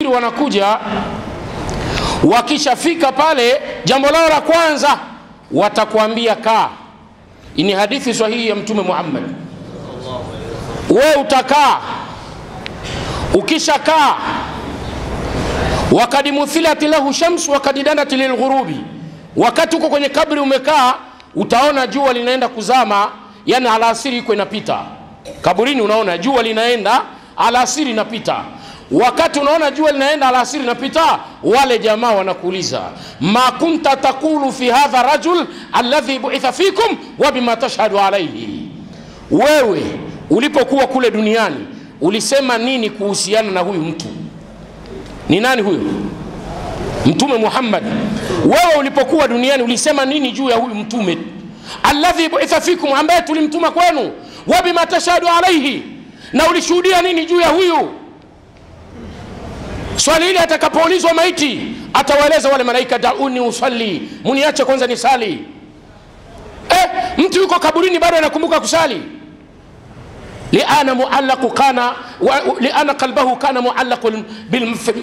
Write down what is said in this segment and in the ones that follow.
wanakuja, wakishafika pale jambo lao la kwanza watakwambia kaa. Ini hadithi sahihi ya Mtume Muhammad. Wewe utakaa, ukishakaa wakad muthilati lahu shams wakad danat lilghurubi, wakati uko kwenye kabri umekaa utaona jua linaenda kuzama, yani alasiri iko inapita. Kaburini unaona jua linaenda, alasiri inapita. Wakati unaona jua linaenda, alasiri inapita, wale jamaa wanakuuliza ma kunta taqulu fi hadha rajul alladhi bu'itha fikum wa bima tashhadu alayhi, wewe ulipokuwa kule duniani ulisema nini kuhusiana na huyu mtu? Ni nani huyo? Mtume Muhammad. Wewe ulipokuwa duniani ulisema nini juu ya huyu mtume alladhi bu'itha fikum, ambaye tulimtuma kwenu, wa bima tashhadu alayhi, na ulishuhudia nini juu ya huyu? Swali hili atakapoulizwa maiti atawaeleza wale malaika, dauni usalli, muniache kwanza nisali. Mtu yuko kaburini bado anakumbuka kusali. liana muallaqu kana liana qalbahu kana muallaqun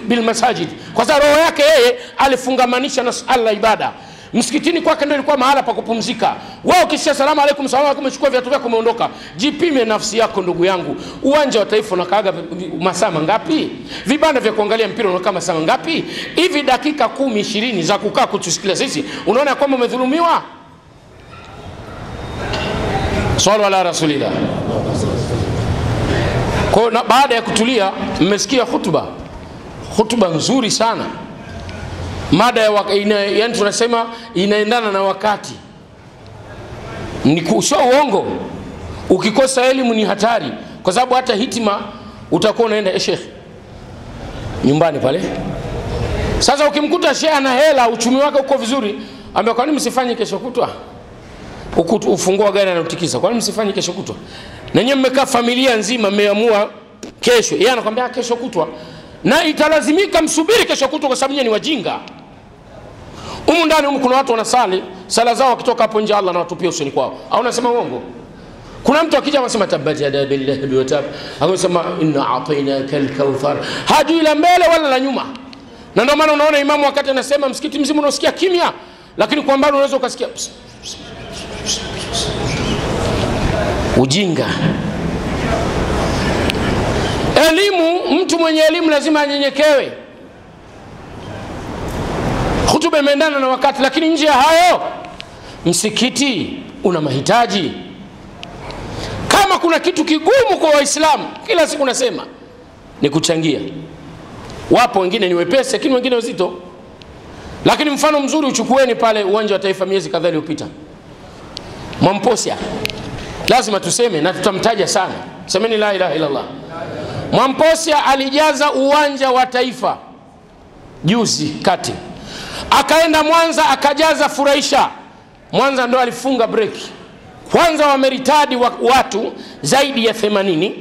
bil masajid, kwa sababu roho yake yeye alifungamanisha na sala ibada. Msikitini kwake ndio ilikuwa mahala pa kupumzika. Wewe ukisha salamu alaykum, salamu alaykum, umechukua viatu vyako umeondoka. Jipime nafsi yako ndugu yangu. Uwanja wa Taifa unakaaga masaa mangapi? Vibanda vya kuangalia mpira unakaa masaa mangapi? Hivi dakika 10 20 za kukaa kutusikia sisi, unaona kwamba umedhulumiwa? Swalla ala rasulillah. Kwa baada ya kutulia mmesikia hutuba nzuri sana. Mada yani tunasema inaendana na wakati. Ni kusha uongo. Ukikosa elimu ni hatari, kwa sababu hata hitima utakuwa unaenda sheikh nyumbani pale. Sasa ukimkuta sheikh ana hela, uchumi wake uko vizuri, ambia kwa nini msifanye kesho kutwa? Ufungua gari anatikisa, kwa nini msifanye kesho kutwa? Na nyinyi mmekaa familia nzima mmeamua kesho, yeye anakuambia kesho kutwa, na italazimika msubiri kesho kutwa kwa sababu nyinyi ni wajinga. Humu ndani kuna watu wanasali sala zao, wakitoka hapo nje Allah anawatupia usoni kwao. Au unasema uongo? Kuna mtu akija anasema tabajada billahi wa tab, anasema inna a'tainaka al-kauthar, hajui la mbele wala la nyuma. Na ndio maana unaona imamu wakati anasema msikiti mzima unasikia kimya, lakini kwa mbali unaweza ukasikia ujinga. Elimu, mtu mwenye elimu lazima anyenyekewe. Hutuba imeendana na wakati, lakini nje ya hayo msikiti una mahitaji. Kama kuna kitu kigumu kwa Waislamu, kila siku nasema ni kuchangia. Wapo wengine ni wepesi, lakini wengine wazito. Lakini mfano mzuri uchukueni pale uwanja wa Taifa miezi kadhaa iliyopita. Mwamposia. Lazima tuseme na tutamtaja sana. Semeni la ilaha illa Allah. Mwamposia alijaza uwanja wa Taifa juzi kati. Akaenda Mwanza akajaza Furahisha. Mwanza ndo alifunga break. Kwanza wameritadi watu zaidi ya 80,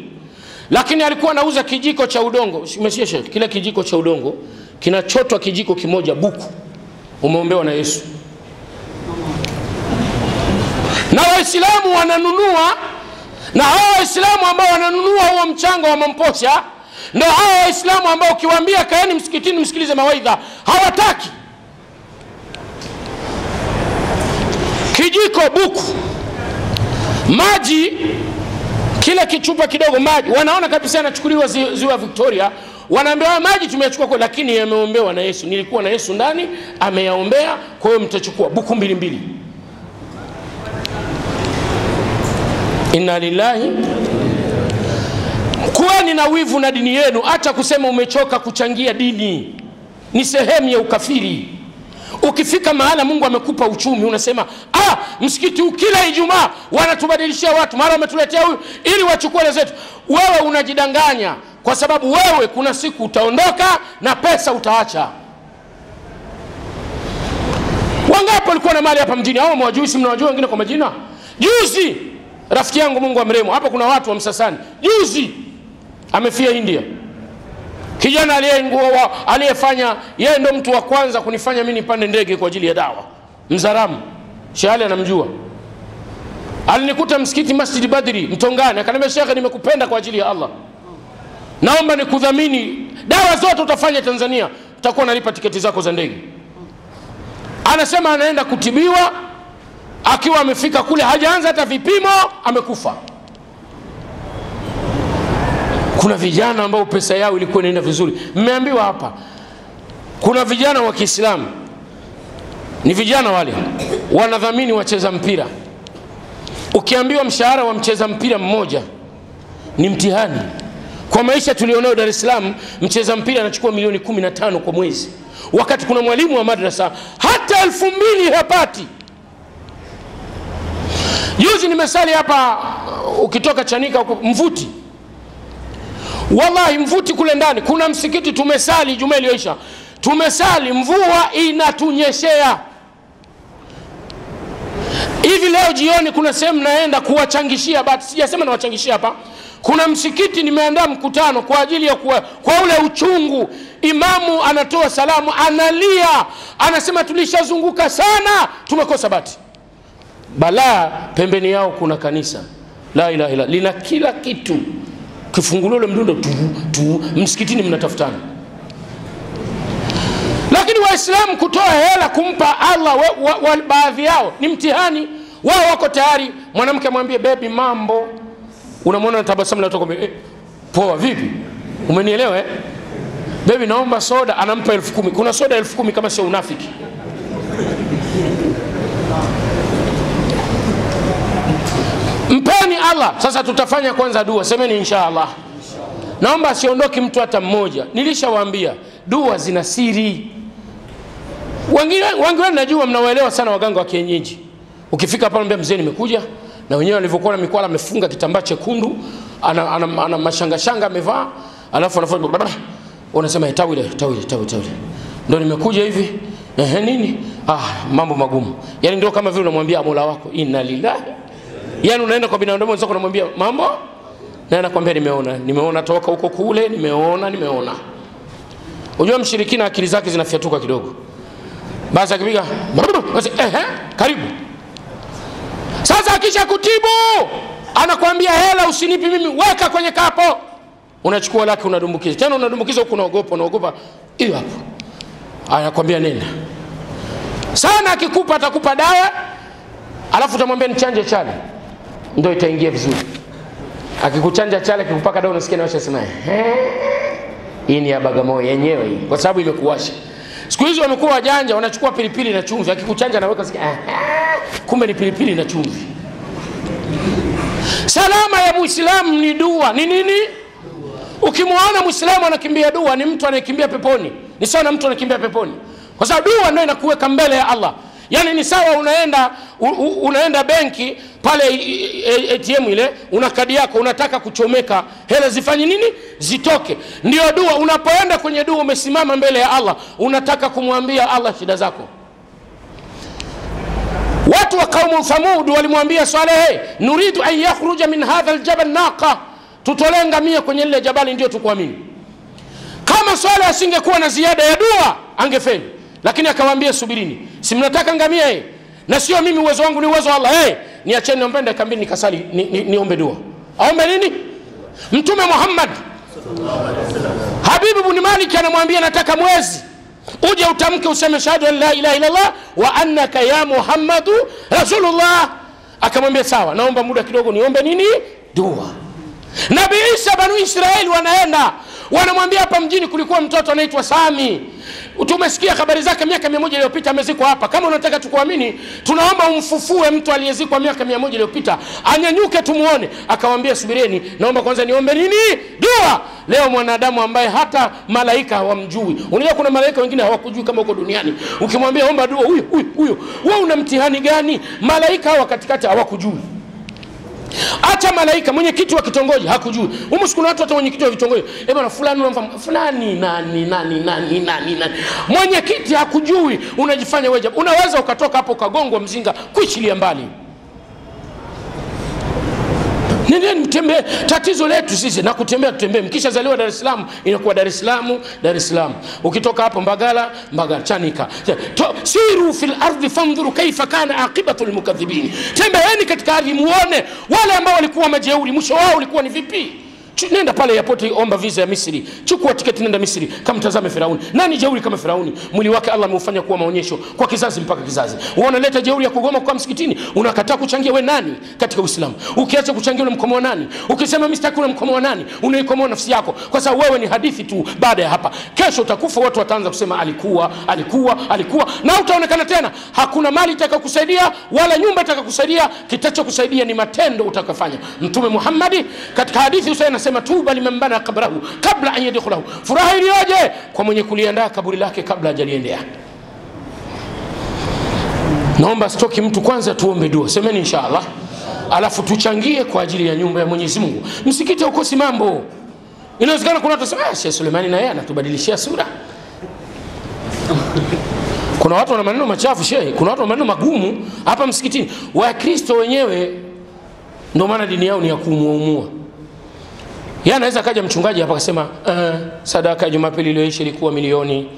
lakini alikuwa anauza kijiko cha udongo. Umesikia kile kijiko cha udongo kinachotwa kijiko kimoja buku. Umeombewa na Yesu. Na Waislamu wananunua, na hao Waislamu ambao wananunua huo mchanga wa Mwamposia ndio hao Waislamu ambao ukiwaambia kaeni msikitini msikilize mawaidha hawataki. Kijiko buku, maji kila kichupa kidogo maji, wanaona kabisa yanachukuliwa ziwa Victoria, wanaambiwa maji tumeyachukua kwa, lakini yameombewa na Yesu. Nilikuwa na Yesu ndani ameyaombea, kwa hiyo mtachukua buku 2. Inna lillahi. Kuweni na wivu na dini yenu, acha kusema umechoka kuchangia dini. Ni sehemu ya ukafiri. Ukifika mahala Mungu amekupa uchumi unasema msikiti kila Ijumaa wanatubadilishia watu, mara wametuletea huyu ili wachukue zetu. Wewe unajidanganya, kwa sababu wewe kuna siku utaondoka na pesa utaacha. Wangapi walikuwa na mali hapa mjini? Hao mwajuisi mnawajua wengine kwa majina. Juzi rafiki yangu Mungu amrehemu, hapa kuna watu wa Msasani, juzi amefia India. Kijana aliyefanya, yeye ndo mtu wa kwanza kunifanya mimi nipande ndege kwa ajili ya dawa. Mzaramu, Shehali anamjua. Alinikuta msikiti Masjid Badri Mtongani, akaniambia Sheikh, nimekupenda kwa ajili ya Allah, naomba nikudhamini dawa zote utafanya Tanzania, utakuwa unalipa tiketi zako za ndege. Anasema anaenda kutibiwa, akiwa amefika kule hajaanza hata vipimo amekufa. Kuna vijana ambao pesa yao ilikuwa inaenda vizuri. Mmeambiwa hapa kuna vijana wa Kiislamu, ni vijana wale wanadhamini wacheza mpira. Ukiambiwa mshahara wa mcheza mpira mmoja ni mtihani. Kwa maisha tulionao Dar es Salaam, mcheza mpira anachukua milioni 15 kwa mwezi, wakati kuna mwalimu wa madrasa hata 2000 hapati. Juzi nimesali hapa, ukitoka Chanika Mvuti, wallahi Mvuti kule ndani kuna msikiti tumesali Jumaa iliyoisha, tumesali mvua inatunyeshea. Hivi leo jioni kuna sehemu naenda kuwachangishia, but sijasema nawachangishia hapa. Kuna msikiti nimeandaa mkutano kwa ajili ya kwa ule uchungu. Imamu anatoa salamu, analia, anasema tulishazunguka sana, tumekosa bati. Balaa pembeni yao kuna kanisa, la ilaha illa, lina kila kitu. Kifungulo le mdundo tu, msikitini mnatafutana. Lakini Waislamu kutoa hela kumpa Allah baadhi yao ni mtihani. Wao wako tayari, mwanamke amwambie baby mambo, unamwona na tabasamu la kutoka, poa vipi, umenielewa baby naomba soda, anampa 10,000. Kuna soda 10,000 kama sio unafiki. Mpeni Allah. Sasa tutafanya kwanza dua, semeni inshallah. Naomba asiondoki mtu hata mmoja. Nilishawaambia dua zina siri. Wengine najua mnawaelewa sana waganga wa kienyeji. Ukifika hapa mbele mzee nimekuja, na wenyewe walivyokuwa na mikwala amefunga kitambaa chekundu, ana mashanga amevaa, alafu anafanya unasema tawile. Ndio nimekuja hivi. Nini? Mambo magumu. Yaani ndio kama vile unamwambia Mola wako inna lillahi. Yaani unaenda kwa binadamu wenzako unamwambia mambo, na anakuambia nimeona toka huko kule, nimeona. Unajua mshirikina akili zake zinafiatuka kidogo. Basi akipiga basi karibu. Sasa akisha kutibu anakuambia hela usinipi mimi, weka kwenye kapo. Unachukua laki unadumbukiza. Tena unadumbukiza huko unaogopa. Hiyo hapo. Anakuambia nenda. Sana akikupa atakupa dawa, alafu utamwambia nichanje chale. Ndio itaingia vizuri. Akikuchanja chale akikupaka dawa unasikia na washa hii ni ya Bagamoyo yenyewe hii, kwa sababu imekuwasha. Siku hizo wamekuwa wajanja, wanachukua pilipili na chumvi, akikuchanja anaweka sikia kumbe ni pilipili na chumvi. Salama ya Muislamu ni dua. Ni nini? Ukimwona Muislamu anakimbia dua, ni mtu anayekimbia peponi. Ni sawa na mtu anakimbia peponi, kwa sababu dua ndio inakuweka mbele ya Allah. Yani ni sawa unaenda benki pale ATM ile, una kadi yako, unataka kuchomeka hela zifanye nini? Zitoke. Ndio dua. Unapoenda kwenye dua umesimama mbele ya Allah, unataka kumwambia Allah shida zako. Watu wa kaumu Thamud walimwambia Saleh, nuridu an yakhruja min hadha aljabal naqa, tutolee ngamia kwenye ile jabali ndio tukuamini. Kama Saleh asingekuwa na ziada ya dua angefeli, lakini akawaambia subirini, si mnataka ngamia na sio mimi, uwezo wangu ni uwezo wa Allah. Niacheni niombe kambini nikasali niombe dua. Aombe nini? Mtume Muhammad Habibu ibn Malik anamwambia nataka mwezi uje utamke useme shahada la ilaha illa Allah wa annaka ya Muhammadu Rasulullah. Akamwambia sawa, naomba muda kidogo niombe nini? Dua. Nabii Isa banu Israeli wanamwambia hapa mjini kulikuwa mtoto anaitwa Sami. Tumesikia habari zake miaka 100 iliyopita amezikwa hapa. Kama unataka tukuamini, tunaomba umfufue mtu aliyezikwa miaka 100 iliyopita. Anyanyuke tumuone. Akamwambia subirieni, naomba kwanza niombe nini? Dua. Leo mwanadamu ambaye hata malaika hawamjui. Unajua kuna malaika wengine hawakujui kama uko duniani. Ukimwambia omba dua, huyo. Wewe una mtihani gani? Malaika hawa katikati hawakujui. Acha malaika, mwenye kitu wa kitongoji hakujui. Kuna watu hata mwenye kitu wa vitongoji, bwana fulani unamfahamu, fulani nani. Mwenye kiti hakujui, unajifanya wewe. Unaweza ukatoka hapo ukagongwa mzinga kuichilia mbali. Nini mtembee? Tatizo letu sisi na kutembea tutembee. Mkishazaliwa Dar es Salaam inakuwa Dar es Salaam. Ukitoka hapo Mbagala Chanika. Siru fil ardi fanzuru kaifa kana aqibatu almukaththibin. Tembeeni katika ardhi muone wale ambao walikuwa majeuri mwisho wao ulikuwa ni vipi. Nenda pale airport, omba visa ya Misri, chukua tiketi, nenda Misri, kamtazame Firauni. Nani jeuri kama Firauni? Mwili wake Allah ameufanya kuwa maonyesho kwa kizazi mpaka kizazi. Unaleta jeuri ya kugoma kwa msikitini, unakataa kuchangia. We nani katika Uislamu? Ukiacha kuchangia unamkomoa nani? Ukisema mistaki unamkomoa nani? Unaikomoa nafsi yako, kwa sababu wewe ni hadithi tu. Baada ya hapa kesho utakufa, watu wataanza kusema alikuwa na utaonekana tena. Hakuna mali itakayokusaidia wala nyumba itakayokusaidia. Kitachokusaidia ni matendo utakayofanya. Mtume Muhammad katika hadithi Husaini anasema tuba liman bana qabrahu kabla an yadkhulahu, furaha iliyoje kwa mwenye kuliandaa kaburi lake kabla hajaliendea. Naomba stoki mtu kwanza tuombe dua, semeni inshallah, alafu tuchangie kwa ajili ya nyumba ya Mwenyezi Mungu. Msikiti ukosi mambo. Inawezekana kuna watu wasema Sheikh Suleimani na yeye anatubadilishia sura. Kuna watu wana maneno machafu sheikh, kuna watu wana maneno magumu hapa msikitini. Wakristo wenyewe ndio maana dini yao ni ya kumuumua. Yeye anaweza kaja mchungaji hapa akasema sadaka Jumapili iliyoisha ilikuwa milioni,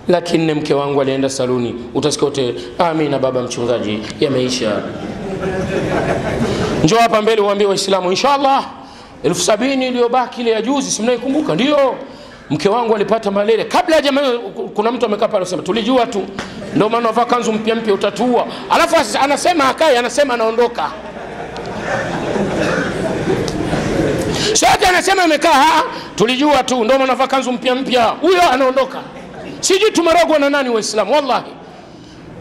lakini mke wangu alienda saluni. Utasikia wote amina baba mchungaji, yameisha. Njoo hapa mbele uambie Waislamu inshallah 70,000 iliyobaki ile ya juzi, si mnaikumbuka? Ndio mke wangu alipata malaria. Kabla ya jamaa kuna mtu amekaa pale anasema tulijua tu, ndio maana unavaa kanzu mpya utatua. Alafu anasema akai, anasema anaondoka. Sasa anasema amekaa, tulijua tu, ndio maana unavaa kanzu mpya. Huyo anaondoka. Sijui tumerogwa na nani Waislamu. Wallahi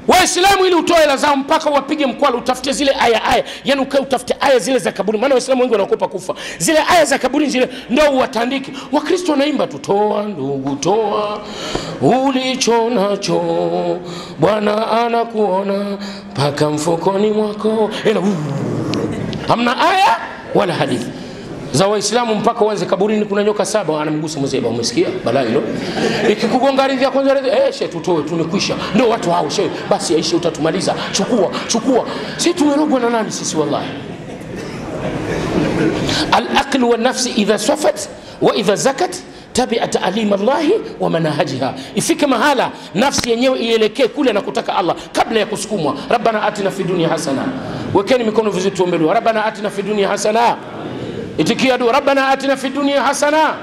Waislamu ili utoe hela zao mpaka wapige mkwala utafute zile aya, yani utafute aya zile za kaburi, maana Waislamu wengi wanaogopa kufa. Zile aya za kaburi zile ndio uwatandike. Wakristo wanaimba tu toa ndugu toa ulicho nacho, Bwana anakuona paka mfukoni mwako. Hamna aya wala hadithi za Waislamu mpaka uanze kaburini kuna nyoka 7 anamgusa mzee. Umesikia balaa hilo? Ikikugonga ardhi ya kwanza shehe tutoe tumekwisha. Ndio watu hao shehe, basi aishi utatumaliza. Chukua. Sisi tumerogwa na nani sisi wallahi? Al-aql wa nafsi idha safat wa idha zakat tabi'a ta'lim Allah wa manahajiha. Ifike mahala nafsi yenyewe ielekee kule na kutaka Allah kabla ya kusukumwa. Rabbana atina fid dunya hasana. Wekeni mikono vizuri tuombe dua. Rabbana atina fid dunya hasana. itikia dua rabbana atina fid dunya hasana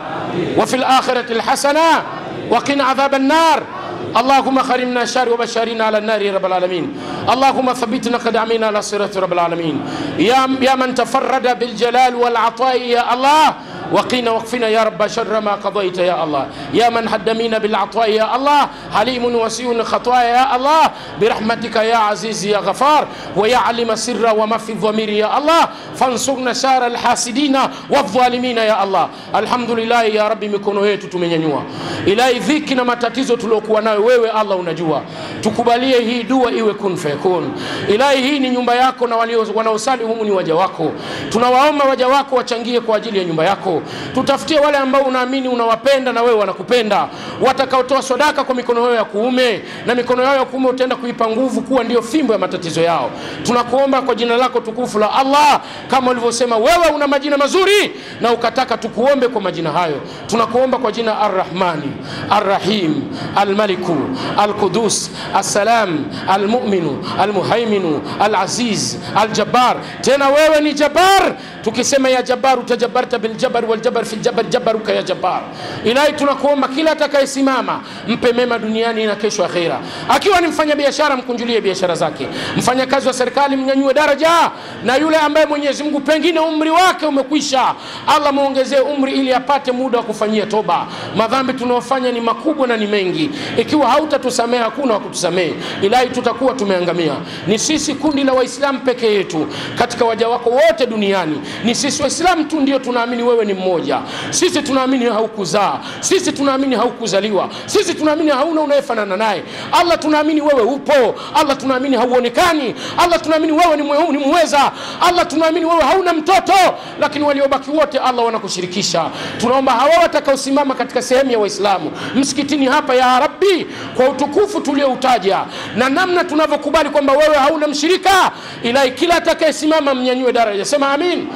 wa fil akhirati hasana wa qina adhaban nar. اللهم خرمنا الشر وبشرنا على النار يا رب العالمين. اللهم ثبتنا قدامنا على صراط رب العالمين. يا من تفرد بالجلال والعطاء يا الله، وقنا وقفنا يا رب شر ما قضيت يا الله. يا من حدمينا بالعطاء يا الله، حليم وسيء خطايا يا الله، برحمتك يا عزيز يا غفار، ويا علم السر وما في الضمير يا الله، فانصرنا شر الحاسدين والظالمين يا الله. الحمد لله يا رب mikono yetu tumenyanyua. Ilahi dhiki na matatizo tuliokuwa nayo wewe Allah unajua. Tukubalie hii dua iwe kun fayakun. Ilahi hii ni nyumba yako na wanaosali humu ni waja wako. Tunawaomba waja wako wachangie kwa ajili ya nyumba yako. Tutafutie wale ambao unaamini unawapenda na wewe wanakupenda, watakaotoa sadaka kwa mikono yao ya kuume, na mikono yao ya kuume utaenda kuipa nguvu kuwa ndio fimbo ya matatizo yao. Tunakuomba kwa jina lako tukufu la Allah, kama ulivyosema wewe una majina mazuri na ukataka tukuombe kwa majina hayo. Tunakuomba kwa jina Ar-Rahmani, Ar-Rahim, Al-Maliku, Al-Qudus, As-Salam, Al-Mu'minu, Al-Muhaiminu, Al-Aziz, Al-Jabbar. Tena wewe ni Jabbar. Tukisema ya Jabbar utajabarta bil jabar wal jabar fil jabar jabaruka ya Jabbar. Ilahi tunakuomba kila atakayesimama mpe mema duniani na kesho akhera. Akiwa ni mfanya biashara mkunjulie biashara zake, mfanya kazi wa serikali mnyanyue daraja, na yule ambaye Mwenyezi Mungu pengine umri wake umekwisha, Allah muongezee umri ili apate muda wa kufanyia toba. Madhambi tunaofanya ni makubwa na ni mengi. Ikiwa hautatusamehe hakuna wa kutusamehe. Ilahi tutakuwa tumeangamia. Ni sisi kundi la Waislamu peke yetu katika waja wako wote duniani. Ni sisi Waislamu tu ndio tunaamini wewe ni mmoja. Sisi tunaamini haukuzaa, sisi tunaamini haukuzaliwa, sisi tunaamini hauna unayefanana naye. Allah tunaamini wewe upo, Allah tunaamini hauonekani, Allah tunaamini wewe ni muweza, Allah tunaamini wewe hauna mtoto, lakini waliobaki wote Allah wanakushirikisha. Tunaomba hawa watakaosimama katika sehemu ya Waislamu msikitini hapa ya Rabbi, kwa utukufu tulioutaja na namna tunavyokubali kwamba wewe hauna mshirika, Ilahi kila atakayesimama mnyanyue daraja. Sema amin.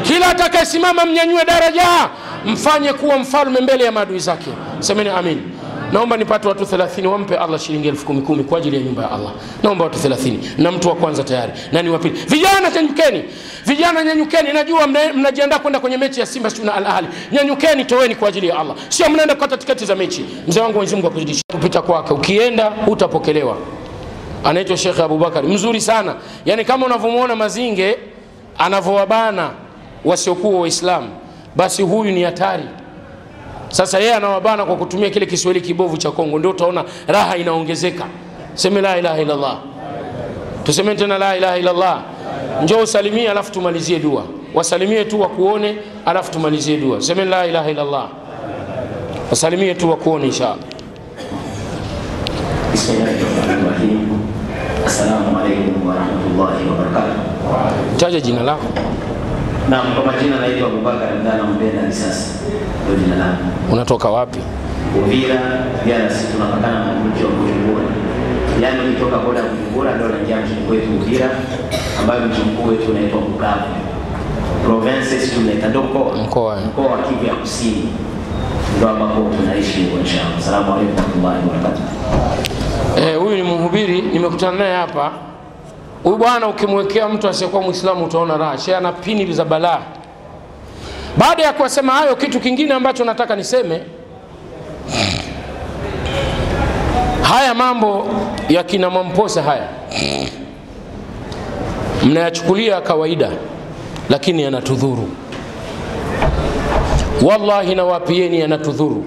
Kila atakayesimama mnyanyue daraja, mfanye kuwa mfalme mbele ya maadui zake. Semeni amin. naomba nipate watu 30 wampe Allah shilingi 10,000 kwa ajili ya nyumba ya Allah. Naomba watu 30 na mtu wa kwanza tayari. Nani wa pili? Vijana nyanyukeni. Vijana nyanyukeni. Najua mnajiandaa kwenda kwenye mechi ya Simba na Al Ahly. Nyanyukeni, toeni kwa ajili ya Allah. Sio mnaenda kukata tiketi za mechi. Mzee wangu Mwenyezi Mungu akuzidishie kupita kwake. Ukienda utapokelewa. Anaitwa Sheikh Abubakar, mzuri sana. Yani kama unavyomuona Mazinge anavowabana wasiokuwa Waislamu, basi huyu ni hatari. Sasa yeye anawabana kwa kutumia kile Kiswahili kibovu cha Kongo, ndio utaona raha inaongezeka. Sema la ilaha illa Allah. Tuseme tena la ilaha illa Allah. Njoo usalimie alafu tumalizie dua. Wasalimie tu wakuone alafu tumalizie dua. Sema la ilaha illa Allah. Wasalimie tu wakuone inshallah. Bismillahirrahmanirrahim. Assalamu alaykum wa rahmatullahi wa barakatuh. Taja jina lako. Naam, kwa majina naitwa Abubakar Mdana Mpenda Risasi. Ndio jina langu. Unatoka wapi? Uvira, jana sisi tunapakana na mji wa Bujumbura. Yaani nilitoka boda ya Bujumbura ndio naingia mji wetu Uvira, ambayo mji mkuu wetu unaitwa Bukavu. Province sisi tunaita mkoa wa Kivu ya Kusini. Ndio ambapo tunaishi inshallah. Asalamu alaykum wa rahmatullahi wa barakatuh. Huyu ni mhubiri, nimekutana naye hapa. Huyu bwana ukimwekea mtu asiyekuwa Muislamu utaona raha. Shehe ana pini za balaa. Baada ya kusema hayo, kitu kingine ambacho nataka niseme, haya mambo ya kina Mamposa haya mnayachukulia kawaida, lakini yanatudhuru. Wallahi nawapieni yanatudhuru.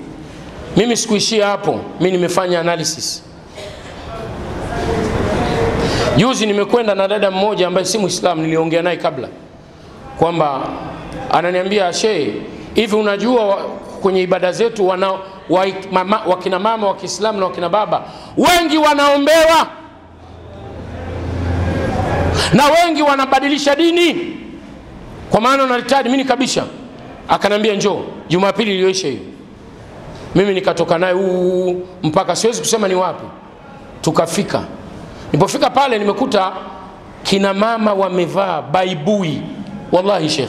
Mimi sikuishia hapo, mimi nimefanya analysis. Juzi nimekwenda na dada mmoja ambaye si Muislamu, niliongea naye kabla kwamba ananiambia, shehe, hivi unajua kwenye ibada zetu wakina mama wa Kiislamu na wakina baba wengi wanaombewa na wengi wanabadilisha dini kwa maana wanalitadi. Mimi nikabisha, akanambia njoo Jumapili iliyoisha hiyo. Mimi nikatoka naye mpaka siwezi kusema ni wapi, tukafika. Nilipofika pale nimekuta kina mama wamevaa baibui. Wallahi Sheikh,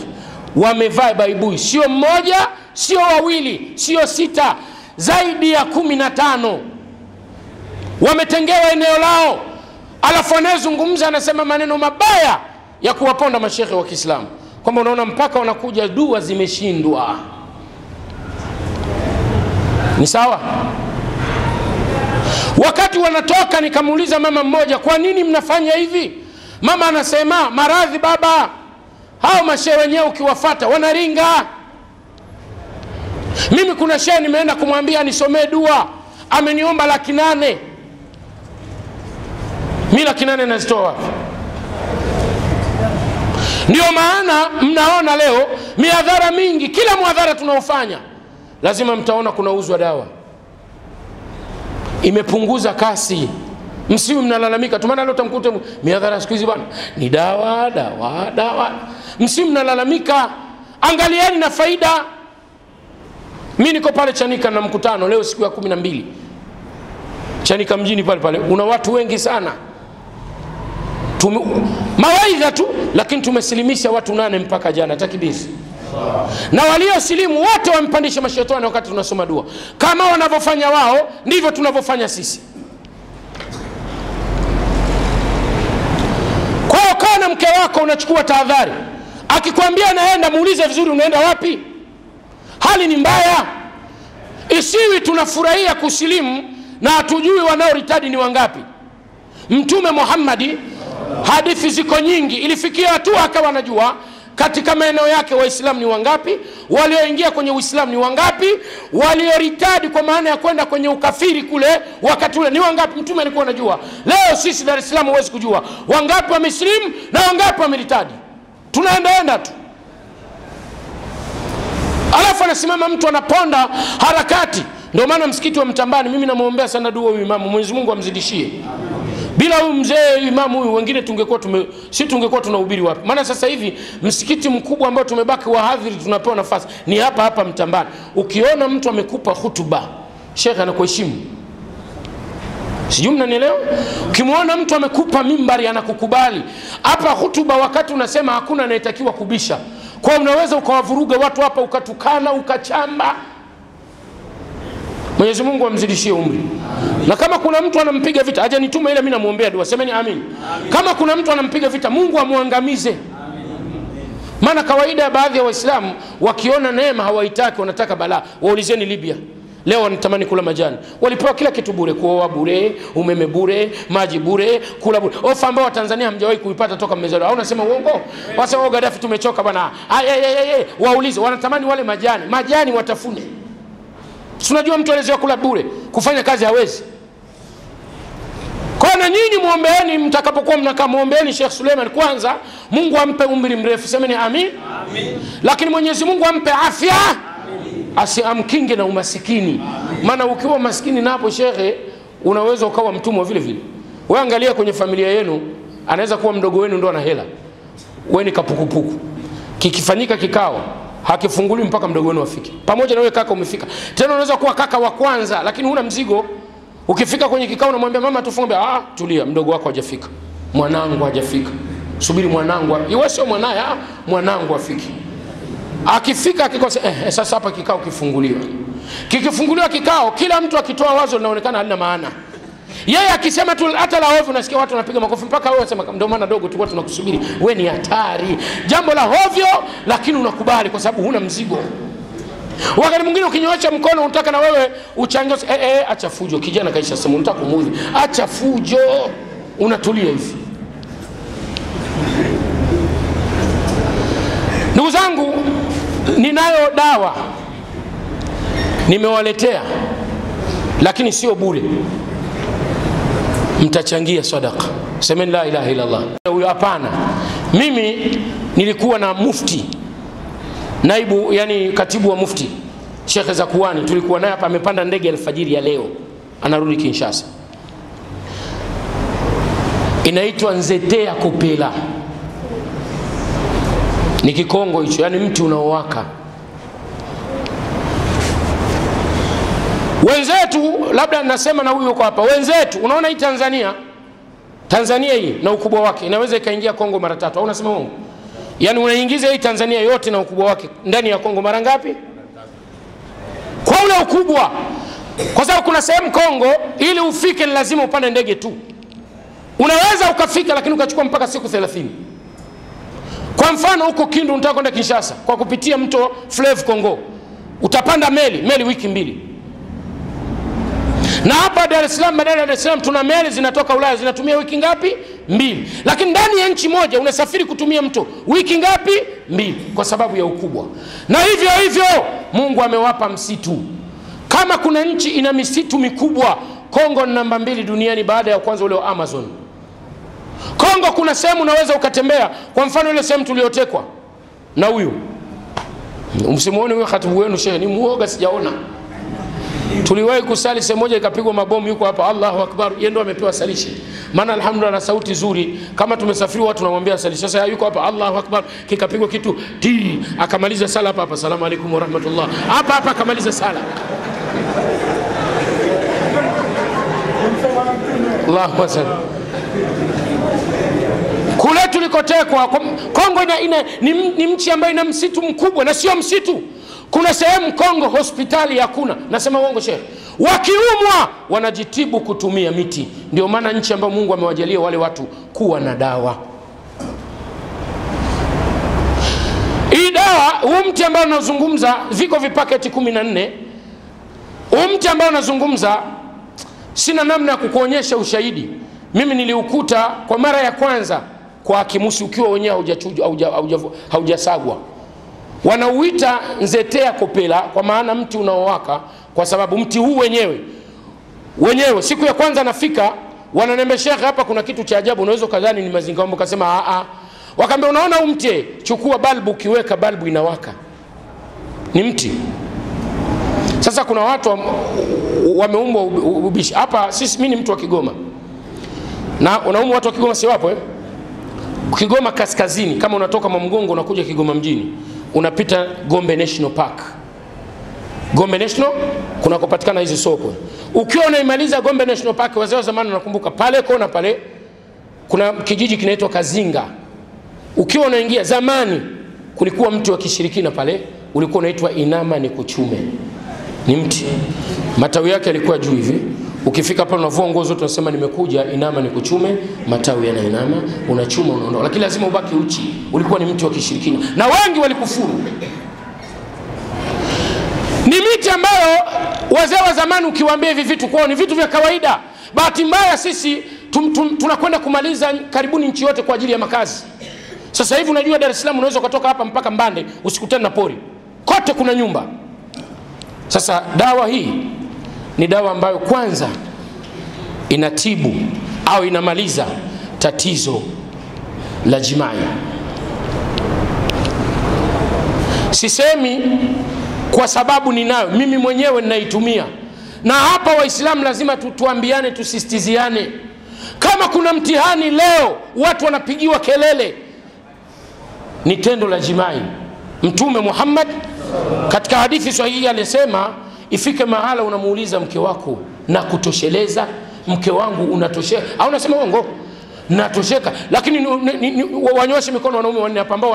wamevaa baibui, sio mmoja, sio wawili, sio 6, zaidi ya 15. Wametengewa eneo lao, alafu anayezungumza anasema maneno mabaya ya kuwaponda mashehe wa Kiislamu, kwamba unaona mpaka wanakuja dua zimeshindwa. Ni sawa? Wakati wanatoka nikamuuliza mama mmoja, kwa nini mnafanya hivi? Mama anasema, maradhi baba, hao mashehe wenyewe ukiwafuata wanaringa. Mimi kuna shehe nimeenda kumwambia nisomee dua, ameniomba 800,000. Mimi 800,000 nazitoa wapi? Ndio maana mnaona leo mihadhara mingi, kila muhadhara tunaofanya lazima mtaona kuna uzwa dawa. Imepunguza kasi. Msiwe mnalalamika tu, maana leo utamkuta mihadhara siku hizi bwana ni dawa. Msiwe mnalalamika, angalieni na faida. Mimi niko pale Chanika na mkutano leo siku ya 12. Chanika mjini pale una watu wengi sana. Mawaidha tu, lakini tumesilimisha watu 8 mpaka jana, takibiri. Na waliosilimu wote wampandisha mashetani wakati tunasoma dua. Kama wanavyofanya wao ndivyo tunavyofanya sisi. Kwa hiyo kana mke wako unachukua tahadhari. Akikwambia naenda, muulize vizuri unaenda wapi? Hali ni mbaya. Isiwi tunafurahia kusilimu na hatujui wanaoritadi ni wangapi. Mtume Muhammad, hadithi ziko nyingi, ilifikia hatua akawa anajua katika maeneo yake Waislamu ni wangapi, walioingia kwenye Uislamu ni wangapi, walioritadi kwa maana ya kwenda kwenye ukafiri kule wakati ule ni wangapi. Mtume alikuwa anajua. Leo sisi Dar es Salaam huwezi kujua wangapi wamesilimu na wangapi wameritadi. Tunaenda tu. Alafu anasimama mtu anaponda harakati. Ndio maana msikiti wa Mtambani mimi namuombea sana dua huyu imamu, Mwenyezi Mungu amzidishie. Bila huyu mzee imamu huyu wengine tungekuwa tunahubiri wapi? Maana sasa hivi msikiti mkubwa ambao tumebaki wahadhiri tunapewa nafasi ni hapa Mtambani. Ukiona mtu amekupa hutuba, shekhe anakuheshimu. Sijui mnanielewa? Ukimwona mtu amekupa mimbari anakukubali. Hapa hutuba wakati unasema hakuna anayetakiwa kubisha. Kwa unaweza ukawavuruga watu hapa, ukatukana, ukachamba. Mwenyezi Mungu amzidishie umri. Na kama kuna mtu anampiga vita, aje nitume ile mimi namuombea dua. Semeni amin. Kama kuna mtu anampiga vita, Mungu amuangamize. Maana kawaida ya baadhi ya Waislamu wakiona neema hawaitaki, wanataka balaa. Waulizeni Libya. Leo wanatamani kula majani. Walipewa kila kitu bure, kuoa bure, umeme bure, maji bure, kula bure. Ofa ambao Tanzania hamjawahi kuipata toka mmezaliwa. Au unasema uongo? Wasa wao Gaddafi tumechoka bwana. Waulize, wanatamani wale majani. Majani watafune. Tunajua mtu anaweza kula bure, kufanya kazi hawezi. Kwa na nyinyi muombeeni, mtakapokuwa mnakaa muombeeni Sheikh Suleiman kwanza, Mungu ampe umri mrefu. Semeni amin. Amin. Lakini Mwenyezi Mungu ampe afya. Asiamkinge na umasikini. Maana ukiwa maskini napo shekhe, unaweza ukawa mtumwa vile vile. Wewe angalia kwenye familia yenu, anaweza kuwa mdogo wenu ndo ana hela. Wewe ni kapukupuku. Kikifanyika kikao, hakifunguli mpaka mdogo wenu afike. Pamoja na wewe kaka umefika. Tena unaweza kuwa kaka wa kwanza lakini huna mzigo. Ukifika kwenye kikao unamwambia mama tufunge, tulia, mdogo wako hajafika. Mwanangu hajafika. Subiri mwanangu. Iwe sio mwanae, mwanangu afiki. Akifika akikosa, sasa hapa kikao kifunguliwa. Kikifunguliwa kikao, kila mtu akitoa wazo linaonekana halina maana. Yeye akisema tu hata la hovyo, unasikia watu wanapiga makofi mpaka wewe unasema ndio maana dogo tulikuwa tunakusubiri. Wewe ni hatari. Jambo la hovyo lakini unakubali kwa sababu huna mzigo. Wakati mwingine ukinyoosha mkono unataka na wewe uchangie, acha fujo, kijana kaisha sema unataka kumuudhi. Acha fujo. Unatulia hivi. Ndugu zangu, ninayo dawa nimewaletea, lakini sio bure. Mtachangia sadaka. Semeni la ilaha illa Allah. Huyo hapana. Mimi nilikuwa na mufti, naibu yani katibu wa mufti Sheikh Zakuani, tulikuwa naye hapa, amepanda ndege alfajiri ya leo anarudi Kinshasa. Inaitwa Nzetea Kopela. Ni kikongo hicho, yani mti unaowaka. Wenzetu, labda nasema na huyu yuko hapa, wenzetu, unaona hii Tanzania hii na ukubwa wake inaweza ikaingia Kongo mara 3. Au unasema uongo? Yani unaingiza hii Tanzania yote na ukubwa wake ndani ya Kongo mara ngapi? Kwa ule ukubwa. Kwa sababu kuna sehemu Kongo ili ufike ni lazima upande ndege tu. Unaweza ukafika lakini ukachukua mpaka siku 30. Kwa mfano huko Kindu unataka kwenda Kinshasa kwa kupitia mto Fleuve Congo, utapanda meli wiki 2. Na hapa Dar es Salaam, badala ya Dar es Salaam tuna meli zinatoka Ulaya zinatumia wiki ngapi? 2. Lakini ndani ya nchi moja unasafiri kutumia mto wiki ngapi? 2, kwa sababu ya ukubwa. Na hivyo hivyo Mungu amewapa msitu. Kama kuna nchi ina misitu mikubwa, Kongo ni namba 2 duniani baada ya kwanza ule wa Amazon. Kongo kuna sehemu unaweza ukatembea, kwa mfano ile sehemu tuliotekwa na huyu. Msimuone huyo khatibu wenu shehe, ni muoga sijaona. Tuliwahi kusali sehemu moja ikapigwa mabomu, yuko hapa Allahu Akbar, yeye ndo amepewa salishi. Maana alhamdulillah na sauti nzuri, kama tumesafiri watu tunamwambia salishi. Sasa yuko hapa Allahu Akbar, kikapigwa kitu akamaliza sala hapa, assalamu alaykum wa rahmatullah. Hapa akamaliza sala. Allahu Akbar. Kule tulikotekwa Kongo ni mchi ambayo ina msitu mkubwa, na sio msitu. Kuna sehemu Kongo hospitali hakuna. Nasema uongo shehe? Wakiumwa wanajitibu kutumia miti. Ndio maana nchi ambayo Mungu amewajalia wale watu kuwa na dawa. Hii dawa, huu mti ambao nazungumza, viko vipaketi 14. Huu mti ambao nazungumza sina namna ya kukuonyesha ushahidi. Mimi niliukuta kwa mara ya kwanza kwa Kimusi ukiwa wenyewe haujasagwa. Wanauita Nzetea Kopela kwa maana mti unaowaka, kwa sababu mti huu wenyewe siku ya kwanza nafika wananiambia Sheikh, hapa kuna kitu cha ajabu, unaweza kadhani ni mazingaombo. Kasema wakaambia unaona huu mti, chukua balbu, kiweka balbu inawaka. Ni mti. Sasa kuna watu wameumbwa ubishi. Hapa mimi ni mtu wa Kigoma. Na unaumu watu wa Kigoma si wapo Kigoma kaskazini, kama unatoka Mwamgongo unakuja Kigoma mjini, unapita Gombe National Park. Gombe National kuna kupatikana hizi soko. Ukiwa unaimaliza Gombe National Park, wazee wa zamani nakumbuka pale kona pale kuna kijiji kinaitwa Kazinga. Ukiwa unaingia, zamani kulikuwa mti wa kishirikina pale, ulikuwa unaitwa Inama ni Kuchume. ni mti, matawi yake yalikuwa juu hivi. Ukifika pale unavua nguo zote unasema nimekuja, inama nikuchume, matawi yanainama, unachuma unaondoka, lakini lazima ubaki uchi. Ulikuwa ni mti wa kishirikina na wengi walikufuru. Ni miti ambayo wazee wa zamani ukiwaambia hivi vitu kwao ni vitu vya kawaida. Bahati mbaya sisi tunakwenda kumaliza karibuni nchi yote kwa ajili ya makazi. Sasa hivi unajua Dar es Salaam unaweza kutoka hapa mpaka Mbande usikutane na pori. Kote kuna nyumba. Sasa dawa hii ni dawa ambayo kwanza inatibu au inamaliza tatizo la jimai. Sisemi kwa sababu ninayo, mimi mwenyewe ninaitumia. Na hapa Waislamu lazima tuambiane, tusistiziane. Kama kuna mtihani leo watu wanapigiwa kelele, ni tendo la jimai. Mtume Muhammad katika hadithi sahihi alisema, ifike mahala unamuuliza mke wako na kutosheleza, mke wangu unatosheka, au unasema uongo, natosheka. Lakini wanyoshe mikono wanaume wanne hapa ambao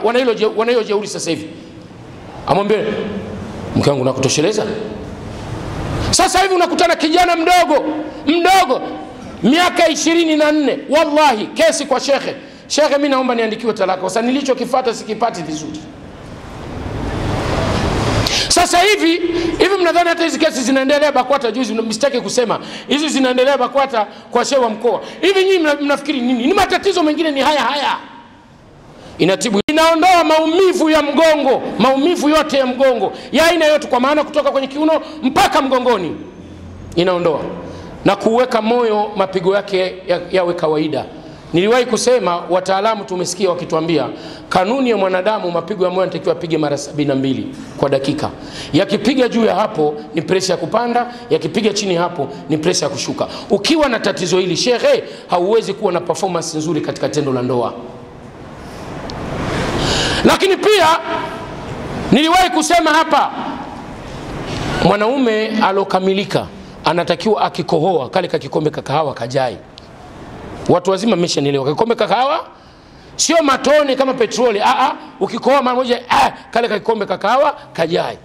wana hilo jeuri sasa hivi. Amwambie mke wangu nakutosheleza. Sasa hivi unakutana kijana mdogo miaka 24, wallahi kesi kwa shekhe, mimi naomba niandikiwe talaka kwa sababu nilichokifuata sikipati vizuri. Sasa hivi mnadhani hata hizi kesi zinaendelea BAKWATA? Juzi msitaki kusema hizi zinaendelea BAKWATA kwa shehe wa mkoa. Hivi nyinyi mnafikiri nini? Ni matatizo mengine ni haya. Inatibu, inaondoa maumivu ya mgongo, maumivu yote ya mgongo ya aina yote, kwa maana kutoka kwenye kiuno mpaka mgongoni inaondoa, na kuweka moyo mapigo yake yawe kawaida. Niliwahi kusema, wataalamu tumesikia wakituambia kanuni ya mwanadamu, mapigo ya moyo yanatakiwa apige mara 72 kwa dakika. Yakipiga juu ya hapo ni presha ya kupanda, yakipiga chini hapo ni presha ya kushuka. Ukiwa na tatizo hili shehe, hauwezi kuwa na performance nzuri katika tendo la ndoa. Lakini pia niliwahi kusema hapa, mwanaume alokamilika anatakiwa akikohoa kale kikombe kahawa kajai. Watu wazima mmeshanielewa. Kikombe kahawa sio matone kama petroli. Ukikohoa mara moja kale kikombe kahawa kajai.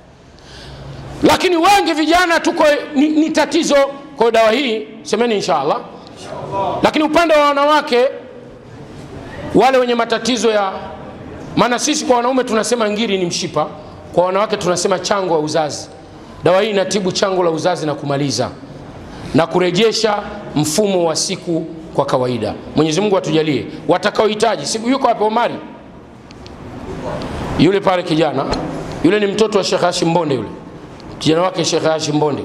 Lakini wengi vijana tuko ni tatizo. Kwa dawa hii semeni inshallah. Lakini upande wa wanawake wale wenye matatizo ya, maana sisi kwa wanaume tunasema ngiri ni mshipa, kwa wanawake tunasema chango la uzazi. Dawa hii inatibu chango la uzazi na kumaliza na kurejesha mfumo wa siku kwa kawaida. Mwenyezi Mungu atujalie. Watakaohitaji, siku yuko hapo Omari yule pale, kijana yule ni mtoto wa Sheikh Hashim Bonde, yule kijana wake Sheikh Hashim Bonde.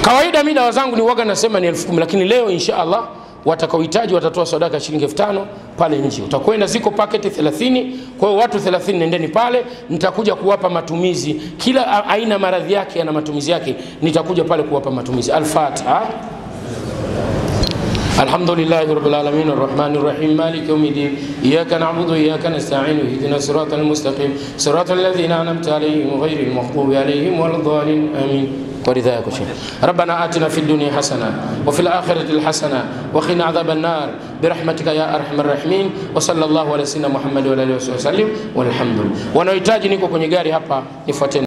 Kawaida mimi dawa zangu ni waga nasema ni 10,000, lakini leo inshallah watakaohitaji watatoa sadaka shilingi 5,000 pale nje. Utakwenda, ziko paketi 30, kwa hiyo watu 30 nendeni pale, nitakuja kuwapa matumizi. Kila aina maradhi yake yana matumizi yake, nitakuja pale kuwapa matumizi. Al-Fatiha. Alhamdulillahi rabbil alamin arrahmanir rahim maliki yawmiddin iyyaka na'budu wa iyyaka nasta'in ihdinas siratal mustaqim siratal ladzina an'amta alayhim ghayril maghdubi alayhim waladdallin amin. ورضاك شيء. ربنا آتنا في الدنيا حسنة وفي الآخرة الحسنة وقنا عذاب النار برحمتك يا أرحم الراحمين. وصلى الله على سيدنا محمد وعلى آله وصحبه وسلم والحمد لله. Wanaohitaji niko kwenye gari hapa, nifuateni.